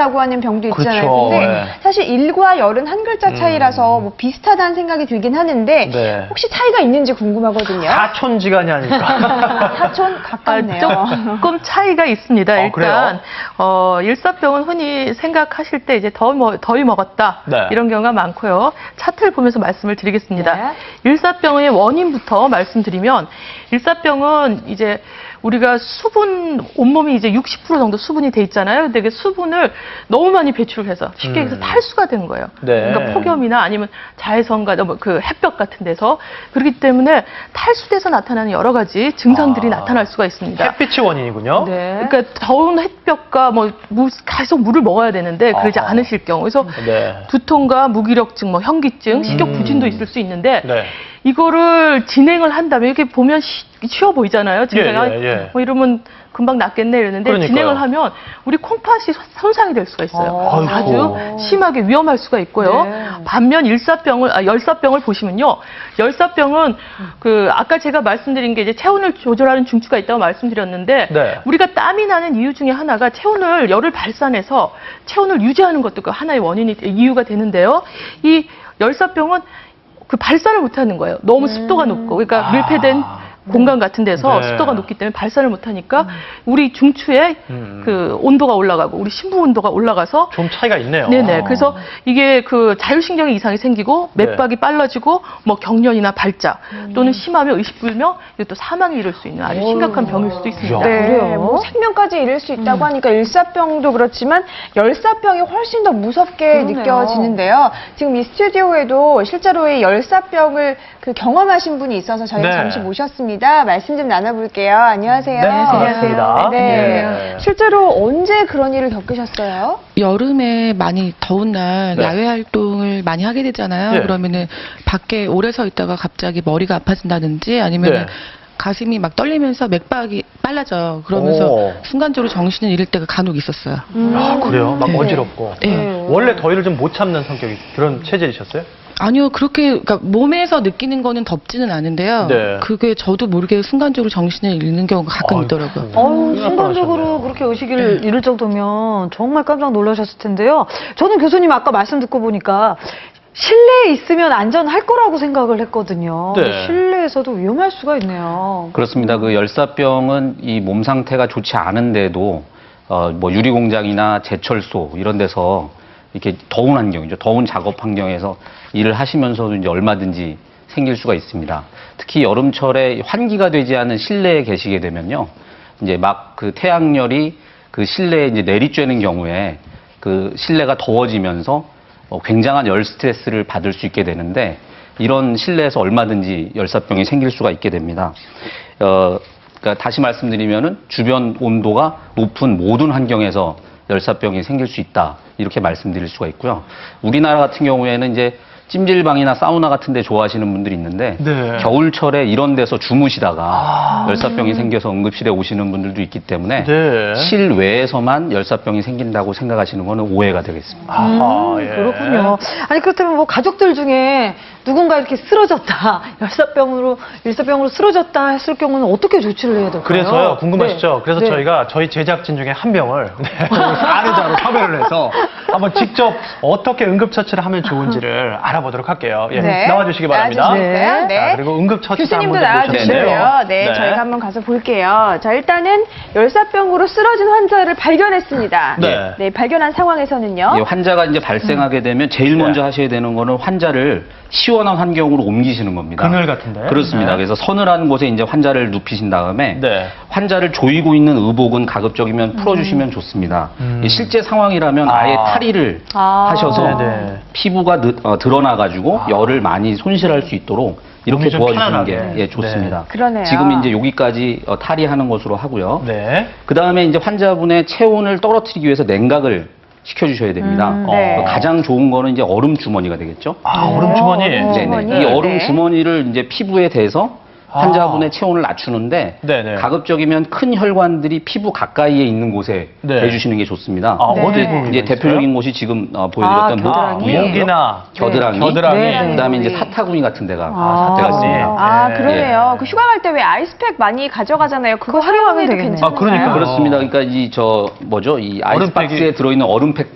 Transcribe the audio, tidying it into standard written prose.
라고 하는 병도 있잖아요. 그렇죠. 근데 네. 사실 일과 열은 한 글자 차이라서 뭐 비슷하다는 생각이 들긴 하는데 네. 혹시 차이가 있는지 궁금하거든요. 사촌지간이 아닐까. 사촌 가깝네요. 조금 차이가 있습니다. 일단 그래요? 일사병은 흔히 생각하실 때 이제 더위 먹었다 네. 이런 경우가 많고요. 차트를 보면서 말씀을 드리겠습니다. 네. 일사병의 원인부터 말씀드리면 일사병은 이제 우리가 수분 온몸이 이제 60% 정도 수분이 돼 있잖아요. 근데 그 수분을 너무 많이 배출해서 쉽게 얘기해서 탈수가 된 거예요. 네. 그러니까 폭염이나 아니면 자외선과 그 햇볕 같은 데서 그렇기 때문에 탈수돼서 나타나는 여러 가지 증상들이 나타날 수가 있습니다. 햇빛이 원인이군요. 네. 그러니까 더운 햇볕과 계속 물을 먹어야 되는데 그러지 아하. 않으실 경우 그래서 네. 두통과 무기력증, 현기증, 식욕 부진도 있을 수 있는데 네. 이거를 진행을 한다면 이렇게 보면 쉬워 보이잖아요. 증상이 예. 뭐 이러면 금방 낫겠네 이러는데 그러니까요. 진행을 하면 우리 콩팥이 손상이 될 수가 있어요. 아이고. 아주 심하게 위험할 수가 있고요. 네. 반면 열사병을 보시면요. 열사병은 아까 제가 말씀드린 게 이제 체온을 조절하는 중추가 있다고 말씀드렸는데 네. 우리가 땀이 나는 이유 중에 하나가 열을 발산해서 체온을 유지하는 것도 그 하나의 이유가 되는데요. 이 열사병은 그 발산을 못하는 거예요. 너무 습도가 높고, 그러니까 밀폐된 공간 같은 데서 네. 습도가 높기 때문에 발산을 못하니까 우리 중추의 그 온도가 올라가고 우리 심부 온도가 올라가서 좀 차이가 있네요. 네네. 그래서 이게 그 자율신경에 이상이 생기고 맥박이 빨라지고 뭐 경련이나 발작 또는 심하면 의식불명 이것도 사망에 이를 수 있는 아주 심각한 병일 수도 있습니다. 이야. 네, 그래요? 뭐 생명까지 이를 수 있다고 하니까 일사병도 그렇지만 열사병이 훨씬 더 무섭게 그러네요. 느껴지는데요. 지금 이 스튜디오에도 실제로의 열사병을 경험하신 분이 있어서 저희가 네. 잠시 모셨습니다. 말씀 좀 나눠볼게요. 안녕하세요. 네, 반갑습니다. 네. 네. 실제로 언제 그런 일을 겪으셨어요? 여름에 많이 더운 날 네. 야외 활동을 많이 하게 되잖아요. 네. 그러면은 밖에 오래 서 있다가 갑자기 머리가 아파진다든지 아니면은 네. 가슴이 막 떨리면서 맥박이 빨라져요. 그러면서 오. 순간적으로 정신을 잃을 때가 간혹 있었어요. 아, 그래요? 막 네. 어지럽고. 네. 원래 더위를 좀 못 참는 성격이 그런 체질이셨어요? 아니요, 그러니까 몸에서 느끼는 거는 덥지는 않은데요. 네. 그게 저도 모르게 순간적으로 정신을 잃는 경우가 가끔 아이고. 있더라고요. 어우, 큰일 날 순간적으로 뻔하셨네요. 그렇게 의식을 잃을 정도면 정말 깜짝 놀라셨을 텐데요. 저는 교수님 아까 말씀 듣고 보니까 실내에 있으면 안전할 거라고 생각을 했거든요. 네. 근데 실내에서도 위험할 수가 있네요. 그렇습니다. 그 열사병은 이 몸 상태가 좋지 않은데도 뭐 유리공장이나 제철소 이런 데서 이렇게 더운 환경이죠. 더운 작업 환경에서 일을 하시면서도 이제 얼마든지 생길 수가 있습니다. 특히 여름철에 환기가 되지 않은 실내에 계시게 되면요. 이제 막 그 태양열이 그 실내에 이제 내리쬐는 경우에 그 실내가 더워지면서 굉장한 열 스트레스를 받을 수 있게 되는데 이런 실내에서 얼마든지 열사병이 생길 수가 있게 됩니다. 그러니까 다시 말씀드리면은 주변 온도가 높은 모든 환경에서 열사병이 생길 수 있다. 이렇게 말씀드릴 수가 있고요. 우리나라 같은 경우에는 이제 찜질방이나 사우나 같은 데 좋아하시는 분들이 있는데 네. 겨울철에 이런 데서 주무시다가 열사병이 생겨서 응급실에 오시는 분들도 있기 때문에 네. 실외에서만 열사병이 생긴다고 생각하시는 거는 오해가 되겠습니다. 아하, 예. 그렇군요. 아니, 그렇다면 뭐 가족들 중에 누군가 이렇게 쓰러졌다, 일사병으로 쓰러졌다 했을 경우는 어떻게 조치를 해야 될까요? 그래서요, 궁금하시죠? 네. 그래서 네. 저희가 저희 제작진 중에 한 명을 사례자로 섭외를 해서 한번 직접 어떻게 응급처치를 하면 좋은지를 알아보도록 할게요. 예, 네. 나와주시기 바랍니다. 나와주시겠어요? 네. 자, 그리고 응급처치 교수님도 한번 나와주시고요. 모셨는데요. 네, 저희가 한번 가서 볼게요. 자, 일단은 열사병으로 쓰러진 환자를 발견했습니다. 네. 발견한 상황에서는요. 이 환자가 이제 발생하게 되면 제일 먼저 하셔야 되는 거는 환자를 시원한 환경으로 옮기시는 겁니다. 그늘 같은데? 그렇습니다. 네. 그래서 서늘한 곳에 이제 환자를 눕히신 다음에 네. 환자를 조이고 있는 의복은 가급적이면 풀어주시면 좋습니다. 이 실제 상황이라면 아. 아예 탈의를 하셔서 네네. 피부가 드러나가지고 열을 많이 손실할 수 있도록 이렇게 몸이 좀 도와주시는 편안하게. 게 좋습니다. 네. 그러네요. 지금 이제 여기까지 탈의하는 것으로 하고요. 네. 그 다음에 이제 환자분의 체온을 떨어뜨리기 위해서 냉각을 시켜주셔야 됩니다. 네. 가장 좋은 거는 이제 얼음 주머니가 되겠죠. 아, 얼음 주머니. 얼음 주머니. 네네. 이 얼음 네. 주머니를 이제 피부에 대서 환자분의 체온을 낮추는데 네네. 가급적이면 큰 혈관들이 피부 가까이에 있는 곳에 네. 대주시는 게 좋습니다. 아, 네. 어디 부분이 이제 있어요? 대표적인 곳이 지금 보여드렸던 겨드랑이. 목이나 겨드랑이, 겨드랑이. 네. 그다음에 이제 사타구니 같은 데가 사타구니. 되겠습니다. 아, 네. 그러네요. 그 휴가 갈 때 왜 아이스팩 많이 가져가잖아요. 그거 활용하면 되겠네요. 괜찮아요. 아, 그러니까요. 그렇습니다. 그러니까 이 아이스박스에 얼음팩이. 들어있는 얼음팩